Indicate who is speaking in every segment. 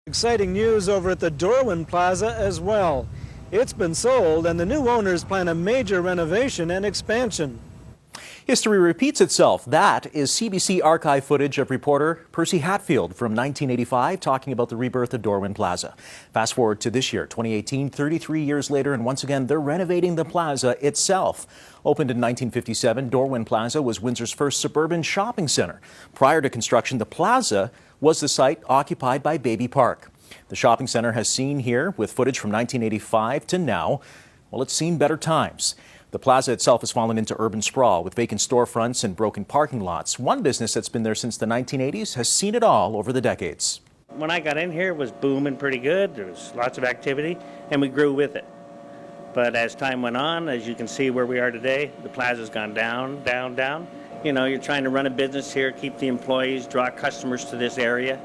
Speaker 1: Exciting news over at the Dorwin Plaza as well. It's been sold and the new owners plan a major renovation and expansion.
Speaker 2: History repeats itself. That is CBC archive footage of reporter Percy Hatfield from 1985 talking about the rebirth of Dorwin Plaza. Fast forward to this year, 2018, 33 years later, and once again, they're renovating the plaza itself. Opened in 1957, Dorwin Plaza was Windsor's first suburban shopping center. Prior to construction, the plaza was the site occupied by Baby Park. The shopping center has seen here, with footage from 1985 to now, well, it's seen better times. The plaza itself has fallen into urban sprawl with vacant storefronts and broken parking lots. One business that's been there since the 1980s has seen it all over the decades.
Speaker 3: When I got in here, it was booming pretty good. There was lots of activity, and we grew with it. But as time went on, as you can see where we are today, the plaza's gone down, down, down. You know, you're trying to run a business here, keep the employees, draw customers to this area.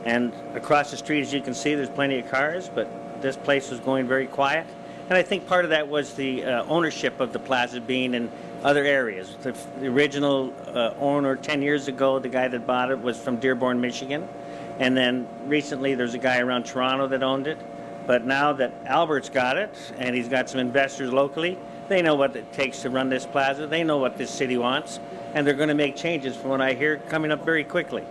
Speaker 3: And across the street, as you can see, there's plenty of cars, but this place was going very quiet. And I think part of that was the ownership of the plaza being in other areas. The original owner 10 years ago, the guy that bought it, was from Dearborn, Michigan. And then recently there's a guy around Toronto that owned it. But now that Albert's got it, and he's got some investors locally, they know what it takes to run this plaza. They know what this city wants. And they're going to make changes, from what I hear, coming up very quickly.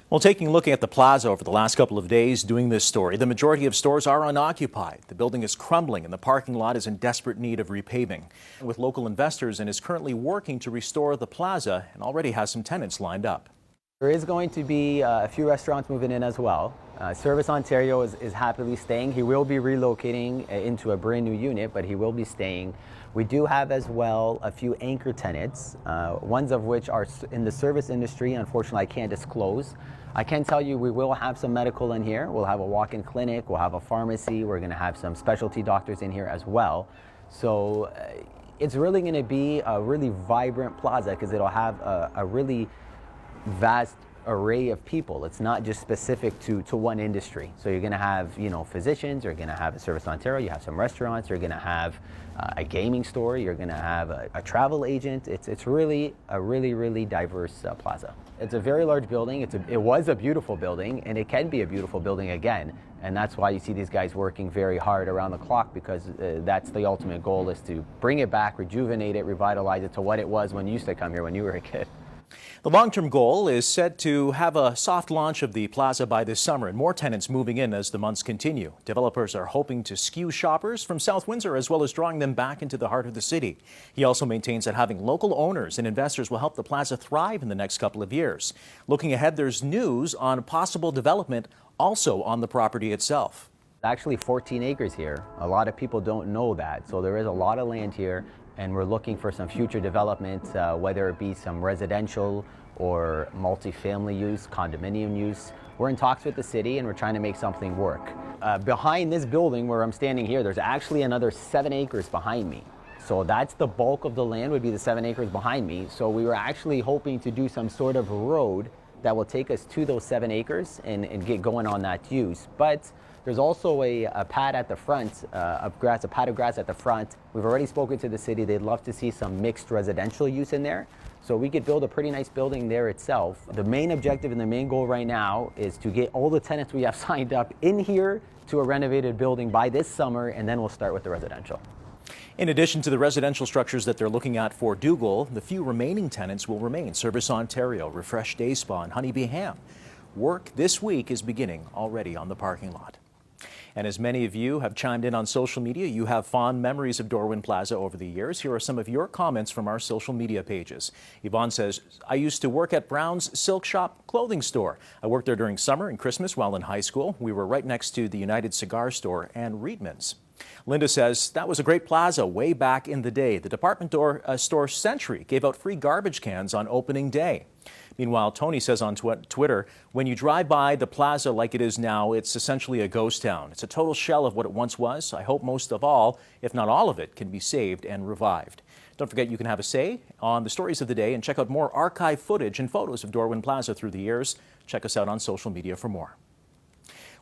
Speaker 2: Well, taking a look at the plaza over the last couple of days doing this story, the majority of stores are unoccupied. The building is crumbling and the parking lot is in desperate need of repaving. With local investors and is currently working to restore the plaza and already has some tenants lined up.
Speaker 4: There is going to be a few restaurants moving in as well. Service Ontario is happily staying. He will be relocating into a brand new unit, but he will be staying. We do have as well a few anchor tenants, ones of which are in the service industry. Unfortunately, I can't disclose. I can tell you we will have some medical in here. We'll have a walk-in clinic, we'll have a pharmacy, we're going to have some specialty doctors in here as well. So it's really going to be a really vibrant plaza because it'll have a really vast array of people. It's not just specific to one industry. So you're going to have, you know, physicians, you're going to have a Service Ontario, you have some restaurants, you're going to have a gaming store, you're going to have a travel agent. It's really a really diverse plaza. It's a very large building. It was a beautiful building, and it can be a beautiful building again. And that's why you see these guys working very hard around the clock, because that's the ultimate goal, is to bring it back, rejuvenate it, revitalize it to what it was when you used to come here when you were a kid.
Speaker 2: The long-term goal is set to have a soft launch of the plaza by this summer and more tenants moving in as the months continue. Developers are hoping to skew shoppers from South Windsor as well as drawing them back into the heart of the city. He also maintains that having local owners and investors will help the plaza thrive in the next couple of years. Looking ahead, there's news on possible development also on the property itself.
Speaker 4: Actually 14 acres here. A lot of people don't know that. So there is a lot of land here, and we're looking for some future development, whether it be some residential or multifamily use, condominium use. We're in talks with the city and we're trying to make something work. Behind this building where I'm standing here, there's actually another 7 acres behind me. So that's the bulk of the land, would be the 7 acres behind me. So we were actually hoping to do some sort of road that will take us to those 7 acres and get going on that use. But there's also a pad at the front of grass, a pad of grass at the front. We've already spoken to the city. They'd love to see some mixed residential use in there. So we could build a pretty nice building there itself. The main objective and the main goal right now is to get all the tenants we have signed up in here to a renovated building by this summer, and then we'll start with the residential.
Speaker 2: In addition to the residential structures that they're looking at for Dougal, the few remaining tenants will remain Service Ontario, Refresh Day Spa, and Honeybee Ham. Work this week is beginning already on the parking lot. And as many of you have chimed in on social media, you have fond memories of Dorwin Plaza over the years. Here are some of your comments from our social media pages. Yvonne says, I used to work at Brown's Silk Shop clothing store. I worked there during summer and Christmas while in high school. We were right next to the United Cigar Store and Reedman's. Linda says, that was a great plaza way back in the day. The department store Century gave out free garbage cans on opening day. Meanwhile, Tony says on Twitter, when you drive by the plaza like it is now, it's essentially a ghost town. It's a total shell of what it once was. I hope most of all, if not all of it, can be saved and revived. Don't forget you can have a say on the stories of the day and check out more archive footage and photos of Dorwin Plaza through the years. Check us out on social media for more.